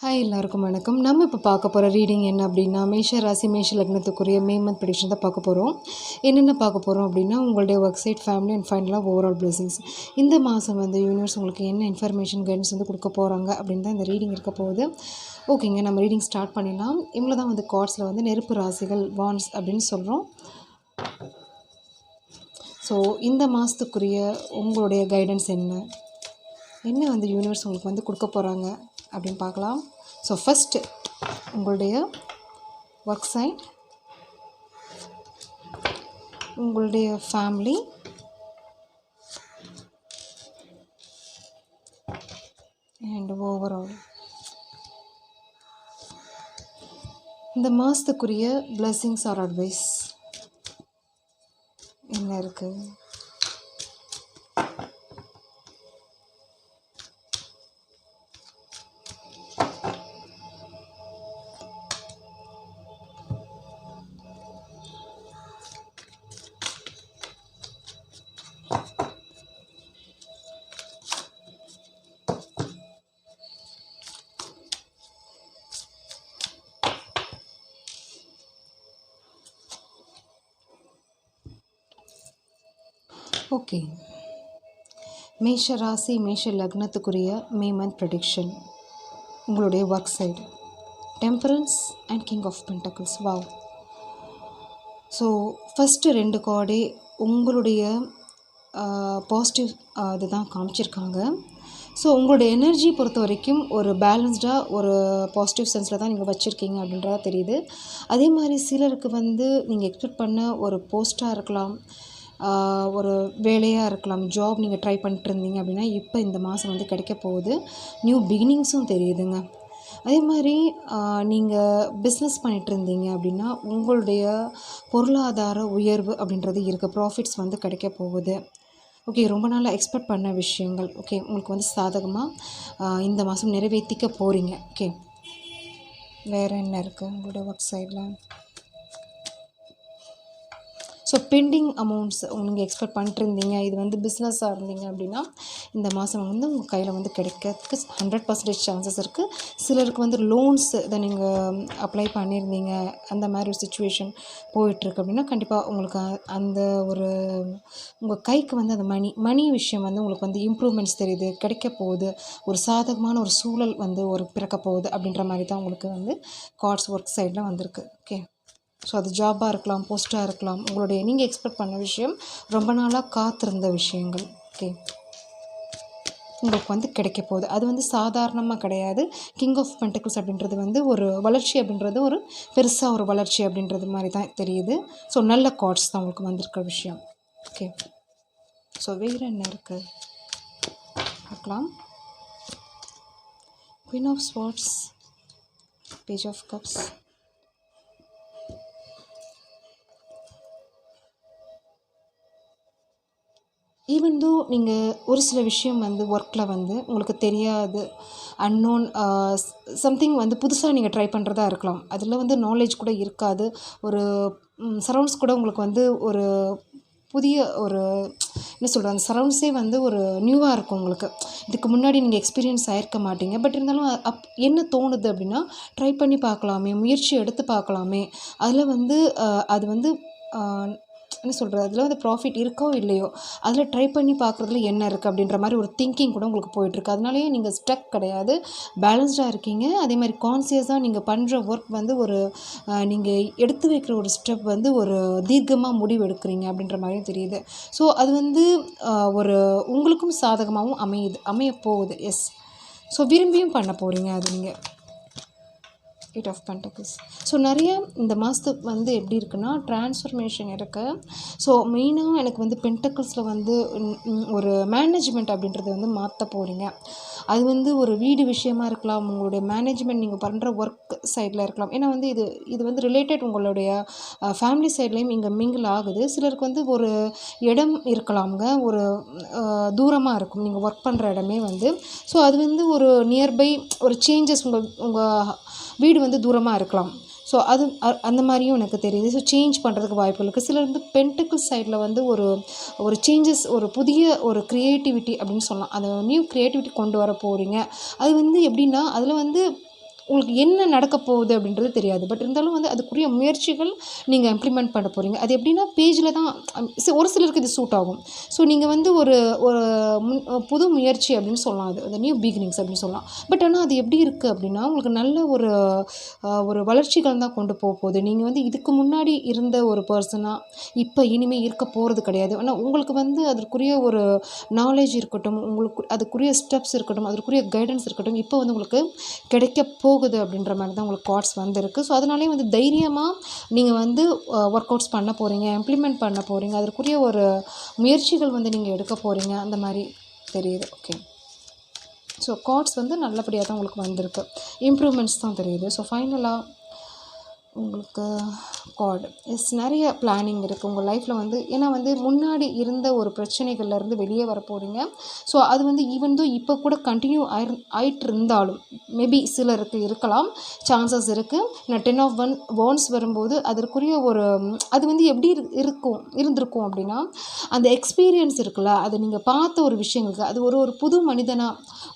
Hi எல்லாருக்கும் வணக்கம். நம்ம இப்போ பார்க்க போகிற ரீடிங் என்ன அப்படின்னா, மேஷ ராசி மேஷ லக்னத்துக்குரிய மே மந்த் ப்ரெடிக்ஷன் தான் பார்க்க போகிறோம். என்னென்ன பார்க்க போகிறோம் அப்படின்னா, உங்களுடைய ஒர்க் சைட், ஃபேமிலி அண்ட் ஃபைனலாக ஓவரால் பிளெஸிங்ஸ். இந்த மாதம் யூனிவர்ஸ் உங்களுக்கு என்ன இன்ஃபர்மேஷன் கைடன்ஸ் கொடுக்க போகிறாங்க அப்படின்னு தான் இந்த ரீடிங் இருக்க போகுது. ஓகேங்க, நம்ம ரீடிங் ஸ்டார்ட் பண்ணிடலாம். இவ்வளோ தான் கார்ட்ஸில் நெருப்பு ராசிகள் வான்ஸ் அப்படின்னு சொல்கிறோம். ஸோ இந்த மாதத்துக்குரிய உங்களுடைய கைடன்ஸ் என்ன யூனிவர்ஸ் உங்களுக்கு கொடுக்க போகிறாங்க அப்படின்னு பார்க்கலாம். ஸோ ஃபஸ்ட்டு உங்களுடைய ஒர்க் சைட், உங்களுடைய ஃபேமிலி, அண்ட் ஓவரால் இந்த மாதத்துக்குரிய பிளெஸிங்ஸ் ஆர் அட்வைஸ் என்ன இருக்குது? ஓகே, மேஷ ராசி மேஷ லக்னத்துக்குரிய மே மந்த் ப்ரெடிக்ஷன். உங்களுடைய work side temperance and king of pentacles. Wow. So first 2 கார்டே உங்களுடைய பாசிட்டிவ் இதுதான் காமிச்சிருக்காங்க. ஸோ உங்களுடைய எனர்ஜி பொறுத்த வரைக்கும் ஒரு பேலன்ஸ்டாக ஒரு பாசிட்டிவ் சென்ஸில் தான் நீங்கள் வச்சுருக்கீங்க அப்படின்றதா தெரியுது. அதே மாதிரி சிலருக்கு நீங்கள் எக்ஸ்பெக்ட் பண்ண ஒரு போஸ்ட்டாக இருக்கலாம், ஒரு வேலையாக இருக்கலாம், ஜாப் நீங்கள் ட்ரை பண்ணிட்டு இருந்தீங்க அப்படின்னா இப்போ இந்த மாதம் கிடைக்க போகுது. நியூ பிகினிங்ஸும் தெரியுதுங்க. அதே மாதிரி நீங்கள் பிஸ்னஸ் பண்ணிகிட்டு இருந்தீங்க அப்படின்னா உங்களுடைய பொருளாதார உயர்வு அப்படின்றது இருக்குது. ப்ராஃபிட்ஸ் கிடைக்க போகுது. ஓகே, ரொம்ப நாளாக எக்ஸ்பெக்ட் பண்ண விஷயங்கள் ஓகே உங்களுக்கு சாதகமாக இந்த மாதம் நிறைவேற்றிக்க போகிறீங்க. ஓகே, வேறு என்ன இருக்குது உங்களுடைய ஒர்க் சைடில்? ஸோ பெண்டிங் அமௌண்ட்ஸ் நீங்கள் எக்ஸ்பெக்ட் பண்ணிட்டுருந்தீங்க, இது பிஸ்னஸாக இருந்தீங்க அப்படின்னா இந்த மாதம் உங்கள் கையில் கிடைக்கிறதுக்கு 100% சான்சஸ் இருக்குது. சிலருக்கு லோன்ஸ் இதை நீங்கள் அப்ளை பண்ணியிருந்தீங்க, அந்த மாதிரி ஒரு சுச்சுவேஷன் போயிட்டுருக்கு அப்படின்னா கண்டிப்பாக உங்களுக்கு அந்த ஒரு உங்கள் கைக்கு அந்த மணி விஷயம் உங்களுக்கு இம்ப்ரூவ்மெண்ட்ஸ் தெரியுது, கிடைக்க போகுது. ஒரு சாதகமான ஒரு சூழல் ஒரு பிறக்க போகுது அப்படின்ற மாதிரி தான் உங்களுக்கு கார்ட்ஸ் ஒர்க் சைடில் வந்திருக்கு. ஓகே, ஸோ அது ஜாபாக இருக்கலாம், போஸ்ட்டாக இருக்கலாம், உங்களுடைய நீங்கள் எக்ஸ்பெக்ட் பண்ண விஷயம், ரொம்ப நாளாக காத்திருந்த விஷயங்கள் ஓகே உங்களுக்கு கிடைக்க போகுது. அது சாதாரணமாக கிடையாது. கிங் ஆஃப் பென்டக்கிள்ஸ் அப்படின்றது ஒரு வளர்ச்சி அப்படின்றது ஒரு பெருசாக ஒரு வளர்ச்சி அப்படின்றது மாதிரி தான் தெரியுது. ஸோ நல்ல கார்ட்ஸ் தான் உங்களுக்கு வந்திருக்க விஷயம். ஓகே, ஸோ வேறு என்ன இருக்குது பார்க்கலாம். Queen of swords, page of cups, even though நீங்கள் ஒரு சில விஷயம் ஒர்க்கில் உங்களுக்கு தெரியாது, அன்னோன் சம்திங் புதுசாக நீங்கள் ட்ரை பண்ணுறதா இருக்கலாம். அதில் நாலேஜ் கூட இருக்காது. ஒரு சரௌண்ட்ஸ் கூட உங்களுக்கு ஒரு புதிய ஒரு என்ன சொல்கிறது, அந்த சரௌண்ட்ஸே ஒரு நியூவாக இருக்கும் உங்களுக்கு. இதுக்கு முன்னாடி நீங்கள் எக்ஸ்பீரியன்ஸ் ஆகிருக்க மாட்டீங்க. பட் இருந்தாலும் என்ன தோணுது அப்படின்னா, ட்ரை பண்ணி பார்க்கலாமே, முயற்சி எடுத்து பார்க்கலாமே, அதில் அது என்ன சொல்கிறது, அதில் ப்ராஃபிட் இருக்கோ இல்லையோ, அதில் ட்ரை பண்ணி பார்க்குறதுல என்ன இருக்குது அப்படின்ற மாதிரி ஒரு திங்கிங் கூட உங்களுக்கு போயிட்டுருக்கு. அதனாலேயே நீங்கள் ஸ்டக் கிடையாது, பேலன்ஸ்டாக இருக்கீங்க. அதே மாதிரி கான்சியஸாக நீங்கள் பண்ணுற ஒர்க் ஒரு நீங்கள் எடுத்து வைக்கிற ஒரு ஸ்டெப் ஒரு தீர்க்கமாக முடிவு எடுக்கிறீங்க அப்படின்ற மாதிரியும் தெரியுது. ஸோ அது ஒரு உங்களுக்கும் சாதகமாகவும் அமைய போகுது. எஸ், ஸோ விரும்பியும் பண்ண போகிறீங்க அது நீங்கள். 8 ஆஃப் பென்டக்கிள்ஸ். ஸோ நிறைய இந்த மாதத்துக்கு எப்படி இருக்குன்னா ட்ரான்ஸ்ஃபர்மேஷன் இருக்குது. ஸோ மெயினாக எனக்கு பென்டக்கிள்ஸில் ஒரு மேனேஜ்மெண்ட் அப்படின்றது மாற்ற போகிறீங்க. அது ஒரு வீடு விஷயமா இருக்கலாம், உங்களுடைய மேனேஜ்மெண்ட் நீங்கள் பண்ணுற ஒர்க் சைடில் இருக்கலாம். ஏன்னா இது ரிலேட்டட் உங்களுடைய ஃபேமிலி சைட்லேயும் இங்கே மிங்கிள் ஆகுது. சிலருக்கு ஒரு இடம் இருக்கலாம்ங்க, ஒரு தூரமாக இருக்கும் நீங்கள் ஒர்க் பண்ணுற இடமே ஸோ அது ஒரு நியர்பை ஒரு சேஞ்சஸ் உங்கள் வீடு தூரமாக இருக்கலாம். ஸோ அது அந்த மாதிரியும் எனக்கு தெரியுது. ஸோ சேஞ்ச் பண்ணுறதுக்கு வாய்ப்புகள் இருக்குது. சிலர் பென்டக்கிள் சைடில் ஒரு சேஞ்சஸ், ஒரு புதிய ஒரு க்ரியேட்டிவிட்டி அப்படின்னு சொல்லலாம். அதை நியூ க்ரியேட்டிவிட்டி கொண்டு வர போகிறீங்க. அது எப்படின்னா அதில் உங்களுக்கு என்ன நடக்க போகுது அப்படின்றது தெரியாது. பட் இருந்தாலும் வந்து அதுக்குரிய முயற்சிகள் நீங்கள் இம்ப்ளிமெண்ட் பண்ண போகிறீங்க. அது எப்படின்னா பேஜில் தான் ஒரு சிலருக்கு இது சூட் ஆகும். ஸோ நீங்கள் வந்து ஒரு ஒரு புது முயற்சி அப்படின்னு சொல்லலாம். அது அந்த நியூ பிகினிங்ஸ் அப்படின்னு சொல்லலாம். பட் ஆனால் அது எப்படி இருக்குது அப்படின்னா உங்களுக்கு நல்ல ஒரு ஒரு வளர்ச்சிகள் தான் கொண்டு போகுது. நீங்கள் வந்து இதுக்கு முன்னாடி இருந்த ஒரு பர்சனாக இப்போ இனிமேல் இருக்க போகிறது கிடையாது. ஆனால் உங்களுக்கு வந்து அதற்குரிய ஒரு நாலேஜ் இருக்கட்டும், உங்களுக்கு அதுக்குரிய ஸ்டெப்ஸ் இருக்கட்டும், அதற்குரிய கைடன்ஸ் இருக்கட்டும், இப்போ வந்து உங்களுக்கு கிடைக்க போகுது அப்படின்ற மாதிரி தான் உங்களுக்கு கார்ட்ஸ் வந்திருக்கு. ஸோ அதனாலே வந்து தைரியமாக நீங்கள் வந்து ஒர்க் அவுட்ஸ் பண்ண போகிறீங்க, இம்ப்ளிமெண்ட் பண்ண போகிறீங்க, அதற்குரிய ஒரு முயற்சிகள் வந்து நீங்கள் எடுக்க போகிறீங்க, அந்த மாதிரி தெரியுது. ஓகே, ஸோ கார்ட்ஸ் வந்து நல்லபடியாக தான் உங்களுக்கு வந்திருக்கு. இம்ப்ரூவ்மெண்ட்ஸ் தான் தெரியுது. ஸோ ஃபைனலாக உங்களுக்கு கார்டு நிறைய பிளானிங் இருக்குது உங்கள் லைஃப்பில் வந்து. ஏன்னா வந்து முன்னாடி இருந்த ஒரு பிரச்சனைகள்லேருந்து வெளியே வர போகிறீங்க. ஸோ அது வந்து ஈவன் தோ இப்போ கூட கண்டினியூ ஆயிட்டு இருந்தாலும் மேபி சிலருக்கு இருக்கலாம், சான்சஸ் இருக்குது. ஏன்னா 10 ஆஃப் வான்ஸ் வரும்போது அதற்குரிய ஒரு அது வந்து எப்படி இருந்திருக்கும் அப்படின்னா அந்த எக்ஸ்பீரியன்ஸ் இருக்குல்ல, அது நீங்கள் பார்த்த ஒரு விஷயங்களுக்கு அது ஒரு ஒரு புது மனிதனாக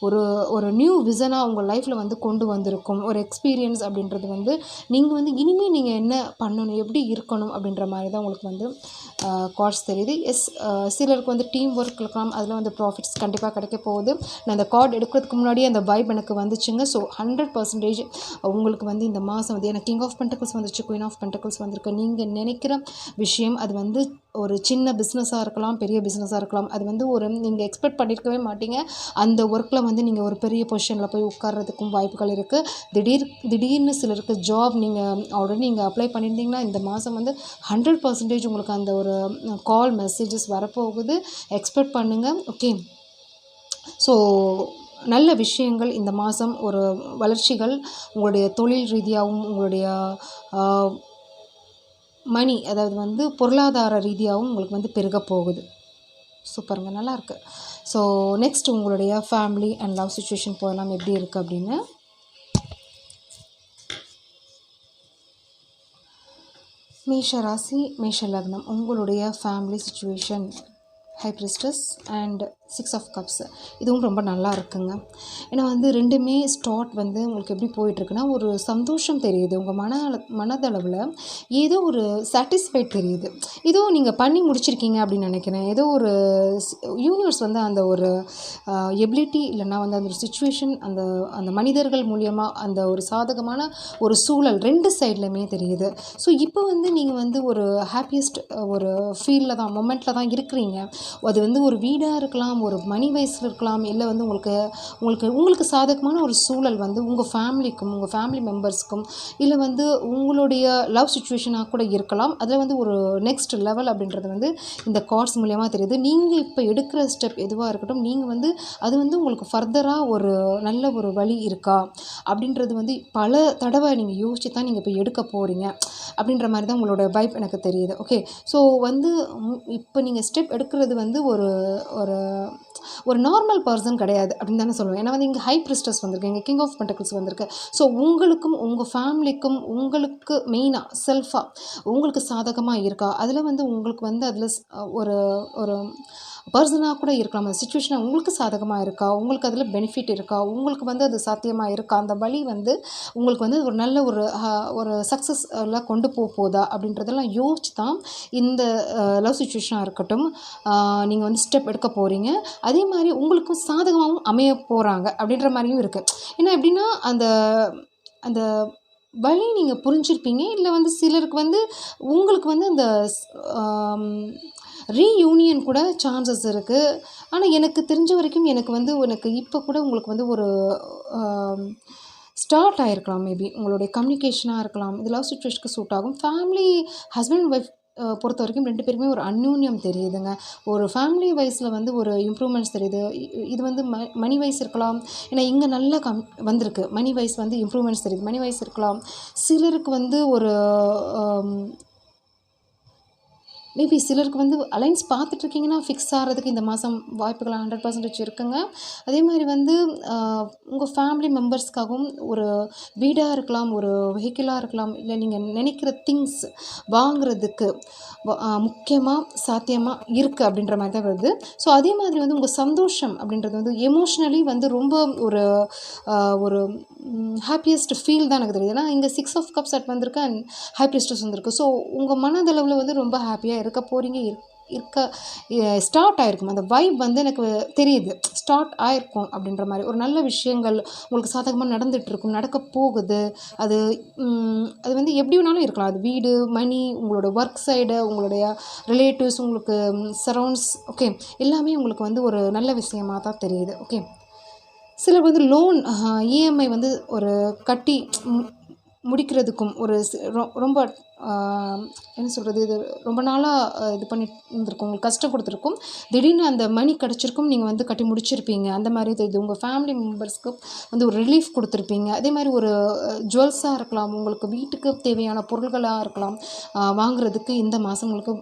ஒரு ஒரு நியூ விசனாக உங்கள் லைஃப்பில் வந்து கொண்டு வந்திருக்கும். ஒரு எக்ஸ்பீரியன்ஸ் அப்படின்றது வந்து நீங்கள் வந்து இனிமேல் நீங்கள் என்ன பண்ணணும், எப்படி இருக்கணும் அப்படின்ற மாதிரி தான் உங்களுக்கு வந்து கார்ட்ஸ் தெரியுது. சிலருக்கு வந்து டீம் ஒர்க் இருக்கலாம், அதில் வந்து ப்ராஃபிட்ஸ் கண்டிப்பாக கிடைக்க போகுது. நான் அந்த கார்டு எடுக்கிறதுக்கு முன்னாடியே அந்த வைப் எனக்கு வந்துச்சுங்க. ஸோ 100% உங்களுக்கு வந்து இந்த மாதம் வந்து எனக்கு கிங் ஆஃப் பென்டக்கிள்ஸ் வந்துச்சு, குயின் ஆஃப் பென்டக்கிள்ஸ் வந்திருக்கு. நீங்கள் நினைக்கிற விஷயம் அது வந்து ஒரு சின்ன பிஸ்னஸாக இருக்கலாம், பெரிய பிஸ்னஸாக இருக்கலாம், அது வந்து ஒரு நீங்கள் எக்ஸ்பெக்ட் பண்ணியிருக்கவே மாட்டீங்க. அந்த ஒர்க்கில் வந்து நீங்கள் ஒரு பெரிய பொசிஷனில் போய் உட்கார்றதுக்கும் வாய்ப்புகள் இருக்குது. திடீர்னு சிலருக்கு ஜாப் நீங்கள் ஆல்ரெடி நீங்கள் அப்ளை பண்ணியிருந்தீங்கன்னா இந்த மாதம் வந்து 100% உங்களுக்கு அந்த ஒரு கால் மெசேஜஸ் வரப்போகுது. எக்ஸ்பெக்ட் பண்ணுங்கள். ஓகே, ஸோ நல்ல விஷயங்கள் இந்த மாதம், ஒரு வளர்ச்சிகள் உங்களுடைய தொழில் ரீதியாகவும் உங்களுடைய மணி அதாவது வந்து பொருளாதார ரீதியாகவும் உங்களுக்கு வந்து பெருக போகுது. சூப்பருங்க, நல்லாயிருக்கு. ஸோ நெக்ஸ்ட் உங்களுடைய ஃபேமிலி அண்ட் லவ் சிச்சுவேஷன் போகலாம், எப்படி இருக்குது அப்படின்னு. மேஷ ராசி, மேஷ லக்னம், உங்களுடைய family situation high priestess and 6 of cups இதுவும் ரொம்ப நல்லா இருக்குங்க. ஏன்னா வந்து ரெண்டுமே ஸ்டார்ட் வந்து உங்களுக்கு எப்படி போயிட்டுருக்குன்னா ஒரு சந்தோஷம் தெரியுது. உங்கள் மனதளவில் ஏதோ ஒரு சாட்டிஸ்ஃபைட் தெரியுது. ஏதோ நீங்கள் பண்ணி முடிச்சிருக்கீங்க அப்படின்னு நினைக்கிறேன். ஏதோ ஒரு யூனிவர்ஸ் வந்து அந்த ஒரு எபிலிட்டி இல்லைன்னா வந்து அந்த ஒரு சுச்சுவேஷன் அந்த அந்த மனிதர்கள் மூலியமாக அந்த ஒரு சாதகமான ஒரு சூழல் 2 சைட்லையுமே தெரியுது. ஸோ இப்போ வந்து நீங்கள் வந்து ஒரு ஹாப்பியஸ்ட் ஒரு ஃபீலில் தான் மொமெண்ட்டில் தான் இருக்கிறீங்க. அது வந்து ஒரு வீடாக இருக்கலாம், ஒரு மணி வயசில் இருக்கலாம், இல்லை வந்து உங்களுக்கு சாதகமான ஒரு சூழல் வந்து உங்கள் ஃபேமிலிக்கும் உங்கள் ஃபேமிலி மெம்பர்ஸ்க்கும் இல்லை வந்து உங்களுடைய லவ் சிச்சுவேஷனாக கூட இருக்கலாம். அதில் வந்து ஒரு நெக்ஸ்ட் லெவல் அப்படின்றது வந்து இந்த கார்ட்ஸ் மூலியமாக தெரியுது. நீங்கள் இப்போ எடுக்கிற ஸ்டெப் எதுவாக இருக்கட்டும், நீங்கள் வந்து அது வந்து உங்களுக்கு ஃபர்தராக ஒரு நல்ல ஒரு வழி இருக்கா அப்படின்றது வந்து பல தடவை நீங்கள் யோசிச்சு தான் நீங்கள் இப்போ எடுக்க போகிறீங்க அப்படின்ற மாதிரி தான் உங்களோட வைப் எனக்கு தெரியுது. ஓகே, ஸோ வந்து இப்போ நீங்கள் ஸ்டெப் எடுக்கிறது வந்து ஒரு ஒரு ஒரு நார்மல் பர்சன் கிடையாது அப்படின்னு தானே சொல்லுவேன். ஏன்னா வந்து இங்கே ஹை பிரிஸ்டஸ் வந்திருக்கு, இங்கே கிங் ஆஃப் பென்டக்கிள்ஸ் வந்திருக்கு. ஸோ உங்களுக்கும் உங்கள் ஃபேமிலிக்கும் உங்களுக்கு மெயினாக செல்ஃபாக உங்களுக்கு சாதகமாக இருக்கா, அதில் வந்து உங்களுக்கு வந்து அதில் ஒரு ஒரு பர்சனாக கூட இருக்கலாம், அந்த சிச்சுவேஷனாக உங்களுக்கு சாதகமாக இருக்கா, உங்களுக்கு அதில் பெனிஃபிட் இருக்கா, உங்களுக்கு வந்து அது சாத்தியமாக இருக்கா, அந்த வழி வந்து உங்களுக்கு வந்து ஒரு நல்ல ஒரு சக்ஸஸில் கொண்டு போகுதா அப்படின்றதெல்லாம் யோசிச்சு தான் இந்த லவ் சிச்சுவேஷனாக இருக்கட்டும் நீங்கள் வந்து ஸ்டெப் எடுக்க போகிறீங்க. அதே மாதிரி உங்களுக்கும் சாதகமாகவும் அமைய போகிறாங்க அப்படின்ற மாதிரியும் இருக்குது. ஏன்னா எப்படின்னா அந்த அந்த வழி நீங்கள் புரிஞ்சிருப்பீங்க. இல்லை வந்து சிலருக்கு வந்து உங்களுக்கு வந்து அந்த ரீயூனியன் கூட சான்சஸ் இருக்குது. ஆனால் எனக்கு தெரிஞ்ச வரைக்கும் எனக்கு இப்போ கூட உங்களுக்கு வந்து ஒரு ஸ்டார்ட் ஆகிருக்கலாம். மேபி உங்களுடைய கம்யூனிகேஷனாக இருக்கலாம். இது லவ் சிச்சுவேஷனுக்கு சூட் ஆகும். ஃபேமிலி ஹஸ்பண்ட் அண்ட் ஒய்ஃப் பொறுத்த வரைக்கும் 2 பேருமே ஒரு அந்யோன்யம் தெரியுதுங்க. ஒரு ஃபேமிலி வைஸில் வந்து ஒரு இம்ப்ரூவ்மெண்ட்ஸ் தெரியுது. இது வந்து மணி வைஸ் இருக்கலாம். ஏன்னா இங்கே நல்லா வந்திருக்கு. மணி வைஸ் வந்து இம்ப்ரூவ்மெண்ட்ஸ் தெரியுது. மணி வைஸ் இருக்கலாம். சிலருக்கு வந்து ஒரு மேபி சிலருக்கு வந்து அலைன்ஸ் பார்த்துட்ருக்கீங்கன்னா ஃபிக்ஸ் ஆகிறதுக்கு இந்த மாதம் வாய்ப்புகள் 100% இருக்குங்க. அதே மாதிரி வந்து உங்கள் ஃபேமிலி மெம்பர்ஸ்க்காகவும் ஒரு வீடாக இருக்கலாம், ஒரு வெஹிக்கிளாக இருக்கலாம், இல்லை நீங்கள் நினைக்கிற திங்ஸ் வாங்குறதுக்கு முக்கியமாக சாத்தியமாக இருக்குது அப்படின்ற மாதிரி தான் வருது. ஸோ அதே மாதிரி வந்து உங்கள் சந்தோஷம் அப்படின்றது வந்து எமோஷ்னலி வந்து ரொம்ப ஒரு ஒரு ஹாப்பியஸ்ட் ஃபீல் தான் எனக்கு தெரியுது. ஏன்னா இங்கே 6 ஆஃப் கப்ஸ் அட் வந்திருக்கு அண்ட் ஹை பிரிஸ்டஸ் வந்திருக்கு. ஸோ உங்கள் மனதளவில் வந்து ரொம்ப ஹாப்பியாக இருக்க போகிறீங்க. இருக்க ஸ்டார்ட் ஆகிருக்கும். அந்த வைப் வந்து எனக்கு தெரியுது. ஸ்டார்ட் ஆகிருக்கும் அப்படின்ற மாதிரி ஒரு நல்ல விஷயங்கள் உங்களுக்கு சாதகமாக நடந்துகிட்ருக்கும், நடக்க போகுது. அது அது வந்து எப்படி வேணாலும் இருக்கலாம். அது வீடு, மணி, உங்களோட ஒர்க் சைடு, உங்களுடைய ரிலேட்டிவ்ஸ், உங்களுக்கு சரௌண்ட்ஸ், ஓகே, எல்லாமே உங்களுக்கு வந்து ஒரு நல்ல விஷயமாக தான் தெரியுது. ஓகே, சிலர் வந்து லோன் இஎம்ஐ வந்து ஒரு கட்டி முடிக்கிறதுக்கும் ஒரு ரொம்ப என்ன சொல்கிறது, இது ரொம்ப நாளாக இது பண்ணி இருந்திருக்கும், உங்களுக்கு கஷ்டம் கொடுத்துருக்கும். திடீர்னு அந்த மணி கிடச்சிருக்கும், நீங்கள் வந்து கட்டி முடிச்சிருப்பீங்க. அந்த மாதிரி இது உங்கள் ஃபேமிலி மெம்பர்ஸ்க்கு வந்து ஒரு ரிலீஃப் கொடுத்துருப்பீங்க. அதே மாதிரி ஒரு ஜுவல்ஸாக இருக்கலாம், உங்களுக்கு வீட்டுக்கு தேவையான பொருள்களாக இருக்கலாம், வாங்குறதுக்கு இந்த மாதம் உங்களுக்கு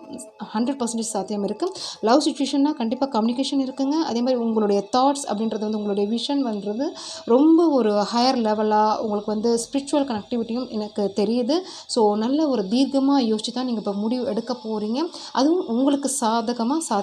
100% சாத்தியம் இருக்குது. லவ் சுச்சுவேஷன்னா கண்டிப்பாக கம்யூனிகேஷன் இருக்குங்க. அதே மாதிரி உங்களுடைய தாட்ஸ் அப்படின்றது வந்து உங்களுடைய விஷன் பண்ணுறது ரொம்ப ஒரு ஹையர் லெவலாக உங்களுக்கு வந்து ஸ்பிரிச்சுவல் கனெக்டிவிட்டியும் எனக்கு தெரியுது. ஸோ நல்ல ஒரு தீர்க்கமாக யோசிச்சு தான் நீங்கள் இப்போ முடிவு எடுக்க போகிறீங்க. அதுவும் உங்களுக்கு சாதகமாக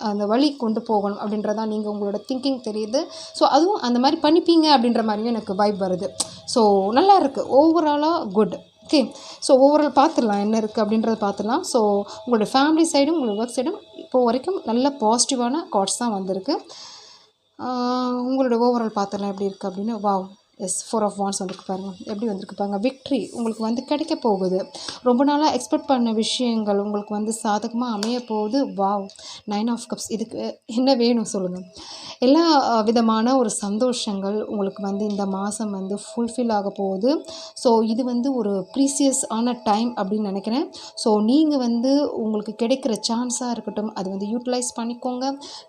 அந்த வழி கொண்டு போகணும் அப்படின்றதான் நீங்கள் உங்களோட திங்கிங் தெரியுது. ஸோ அதுவும் அந்த மாதிரி பண்ணிப்பீங்க அப்படின்ற மாதிரியும் எனக்கு வைப் வருது. ஸோ நல்லா இருக்குது, ஓவராலாக குட். ஓகே, ஸோ ஓவரால் பார்த்துடலாம் என்ன இருக்குது அப்படின்றத பார்த்துடலாம். ஸோ உங்களோட ஃபேமிலி சைடும் உங்களோட ஒர்க் சைடும் இப்போது வரைக்கும் நல்ல பாசிட்டிவான கார்ட்ஸ் தான் வந்திருக்கு. உங்களோட ஓவரால் பார்த்துடலாம் எப்படி இருக்குது அப்படின்னு. வாவ், எஸ், 4 ஆஃப் வாண்ட்ஸ் வந்திருக்கு பாருங்கள், எப்படி வந்திருக்கு பாருங்கள். விக்ட்ரி உங்களுக்கு வந்து கிடைக்க போகுது. ரொம்ப நாளாக எக்ஸ்பெக்ட் பண்ண விஷயங்கள் உங்களுக்கு வந்து சாதகமாக அமைய போகுது. Wow, 9 of cups. இதுக்கு என்ன வேணும் சொல்லுங்கள். எல்லா விதமான ஒரு சந்தோஷங்கள் உங்களுக்கு வந்து இந்த மாதம் வந்து ஃபுல்ஃபில் ஆக போகுது. ஸோ இது வந்து ஒரு ப்ரீசியஸ் ஆன டைம் அப்படின்னு நினைக்கிறேன். ஸோ நீங்கள் வந்து உங்களுக்கு கிடைக்கிற சான்ஸாக இருக்கட்டும், அது வந்து யூட்டிலைஸ் பண்ணிக்கோங்க.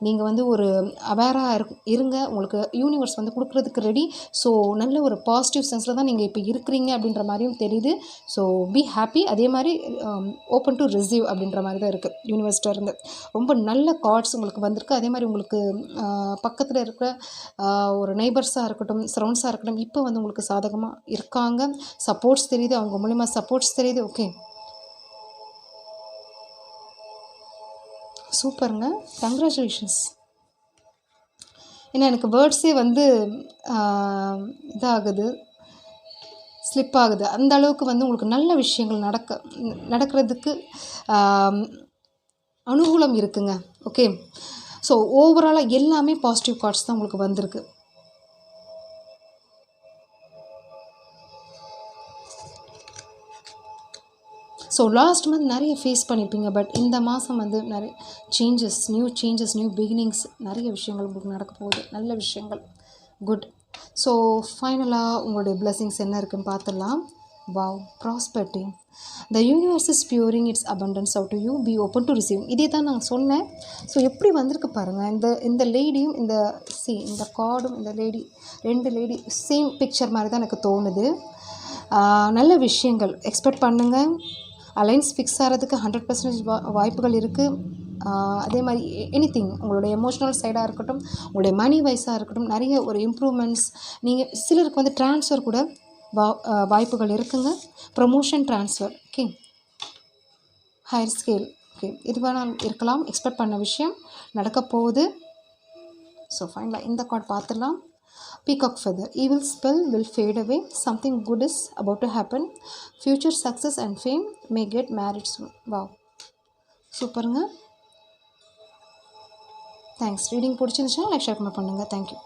நீங்கள் வந்து ஒரு அவேராக இருங்க. உங்களுக்கு யூனிவர்ஸ் வந்து கொடுக்குறதுக்கு ரெடி. ஸோ நல்ல ஒரு பாசிட்டிவ் சென்ஸில் தான் நீங்கள் இப்போ இருக்கிறீங்க அப்படின்ற மாதிரியும் தெரியுது. So be happy. அதே மாதிரி ஓப்பன் டு ரிசீவ் அப்படின்ற மாதிரி தான் இருக்குது யூனிவர்ஸ்கிட்ட இருந்து. ரொம்ப நல்ல கார்ட்ஸ் உங்களுக்கு வந்திருக்கு. அதே மாதிரி உங்களுக்கு பக்கத்தில் இருக்கிற ஒரு நெய்பர்ஸாக இருக்கட்டும், சரௌண்ட்ஸாக இருக்கட்டும், இப்போ வந்து உங்களுக்கு சாதகமாக இருக்காங்க. சப்போர்ட்ஸ் தெரியுது, அவங்க மூலிமா சப்போர்ட்ஸ் தெரியுது. ஓகே, சூப்பருங்க, கங்க்ராச்சுலேஷன்ஸ். ஏன்னா எனக்கு வேர்ட்ஸே வந்து இதாகுது, ஸ்லிப் ஆகுது. அந்த அளவுக்கு வந்து உங்களுக்கு நல்ல விஷயங்கள் நடக்கிறதுக்கு அனுகூலம் இருக்குங்க. ஓகே, ஸோ ஓவராலாக எல்லாமே பாசிட்டிவ் கார்ட்ஸ் தான் உங்களுக்கு வந்திருக்கு. ஸோ லாஸ்ட் மந்த் நிறைய ஃபேஸ் பண்ணியிருப்பீங்க. பட் இந்த மாதம் வந்து நிறைய சேஞ்சஸ், நியூ பிகினிங்ஸ், நிறைய விஷயங்கள் உங்களுக்கு நடக்க போகுது, நல்ல விஷயங்கள். குட். ஸோ ஃபைனலாக உங்களுடைய பிளெஸிங்ஸ் என்ன இருக்குதுன்னு பார்த்துடலாம். Wow, prosperity. The universe is pouring its abundance out to you, be open to receive. இதே தான் நான் சொன்னேன். ஸோ எப்படி வந்திருக்கு பாருங்கள். இந்த லேடியும் இந்த கார்டும் இந்த லேடி, 2 லேடி சேம் பிக்சர் மாதிரி தான் எனக்கு தோணுது. நல்ல விஷயங்கள் எக்ஸ்பெக்ட் பண்ணுங்கள். அலைன்ஸ் ஃபிக்ஸ் ஆகிறதுக்கு 100% வாய்ப்புகள் இருக்குது. அதே மாதிரி எனிதிங், உங்களுடைய எமோஷ்னல் சைடாக இருக்கட்டும், உங்களுடைய மணி வைஸாக இருக்கட்டும், நிறைய ஒரு இம்ப்ரூவ்மெண்ட்ஸ். நீங்கள் சிலருக்கு வந்து ட்ரான்ஸ்ஃபர் கூட வாய்ப்புகள் இருக்குங்க. Promotion, transfer, okay, higher scale, okay, இது வேணாலும் இருக்கலாம். எக்ஸ்பெக்ட் பண்ண விஷயம் நடக்க போகுது. ஸோ ஃபைனலாக இந்த கார்டு பார்த்துடலாம். Peacock feather. Evil spell will fade away. Something good is about to happen. Future success and fame may get married soon. Wow. சூப்பருங்க. தேங்க்ஸ். ரீடிங் பிடிச்சிருந்துச்சுன்னா லைக் ஷேர் பண்ணுங்கள். தேங்க்யூ.